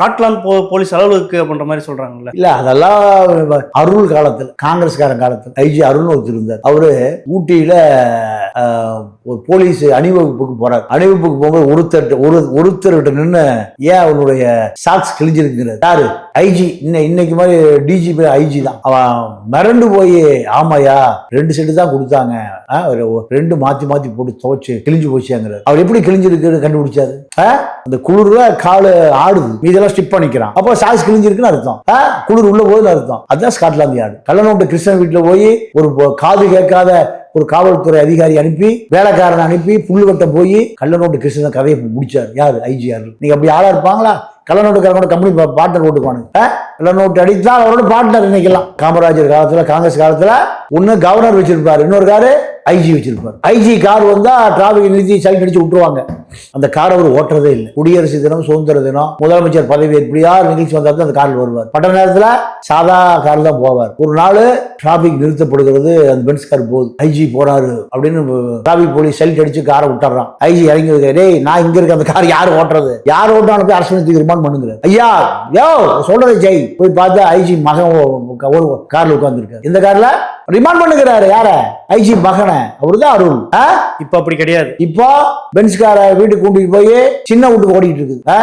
Scotland police அளவுக்கு அப்படின்ற மாதிரி சொல்றாங்கல்ல. இல்ல அதெல்லாம் அருள் காலத்தில், காங்கிரஸ்காரன் காலத்தில் ஐஜி அருள் ஒருத்தர் இருந்தார். அவரு ஊட்டியில ஒரு போலீஸ் அணிவகுப்புக்கு போறார். அணிவகுப்புக்கு போகும்போது ஒருத்தர்கிட்ட நின்று ஏன் அவனுடைய சாக்ஸ் கிழிஞ்சிருக்கிறார். யாரு? ஐஜி. இன்னைக்கு மாதிரி டிஜிபி ஐஜி தான். அவன் மிரண்டு போய், ஆமாயா 2 செட்டு தான் கொடுத்தாங்க, 2 மாத்தி மாத்தி போட்டு துவைச்சு கிழிஞ்சு போச்சுங்கிறார். அவர் எப்படி கிழிஞ்சிருக்கு கண்டுபிடிச்சாரு? அந்த குளிர்ல காலு ஆடுது, மீதெல்லாம் ஸ்டிப் பண்ணிக்கிறான். அப்போ சாக்ஸ் கிழிஞ்சிருக்குன்னு அர்த்தம், குளிர் உள்ள போகுதுன்னு அர்த்தம். அதுதான் ஸ்காட்லாந்து யார்டு. கள்ளநோட்டு கிருஷ்ணன் வீட்டுல போய் ஒரு காது கேட்காத ஒரு காவல்துறை அதிகாரி அனுப்பி, வேலைக்காரன் அனுப்பி, புல்லு வெட்ட போய் கள்ளநோட்டு கிருஷ்ணன் கதையை முடிச்சார். யாரு? ஐஜி அருள். நீங்க அப்படி ஆளா இருப்பாங்களா? கள்ளநோட்டுக்காரனோட கம்பெனி பார்ட்னர் ஓட்டுப்பானுங்க. கள்ளநோட்டு அடித்தா அவரோட பார்ட்னர் இன்னைக்கெல்லாம். காமராஜர் காலத்துல, காங்கிரஸ் காலத்துல ஒண்ணு கவர்னர் வச்சிருப்பாரு, இன்னொரு காரு ஐஜி வச்சிருப்பாரு. ஐஜி கார் வந்தா டிராபிக் நிறுத்தி சைட் அடிச்சு விட்டுருவாங்க. அந்த காரை அவர் ஓட்டுறதே இல்லை. குடியரசு தினம், சுதந்திர தினம், முதலமைச்சர் பதவி எப்படியா நிகழ்ச்சி வந்தாலும் அந்த காரில் வருவார். பட்ட நேரத்துல சாதா கார் தான் போவார். ஒரு நாள் டிராபிக் நிறுத்தப்படுகிறது, அந்த பென்ஸ் கார் போகுது, ஐஜி போறாரு அப்படின்னு டிராபிக் போலீஸ் சைட் அடிச்சு காரை விட்டுறான். ஐஜி இறங்கி இருக்க, டேய் நான் இங்க இருக்க, அந்த கார் யார் ஓட்டுறது, யார் ஓட்டானு போய் அரசு பண்ணி ரிமாண்ட் பண்ணுங்கிறார். ஐயா யோ சொல்றதை ஜெய். போய் பார்த்தா ஐஜி மகன் ஒரு கார்ல உட்கார்ந்து இருக்காரு. இந்த கார்ல ரிமாண்ட் பண்ணுகிறாரு. யார? ஐஜி மகனை. அவருதான் அருள். இப்ப அப்படி கிடையாது. இப்போ பென்ஸ்கார வீட்டுக்கு கூட்டிட்டு போய் சின்ன வீட்டுக்கு ஓடிட்டு இருக்குது.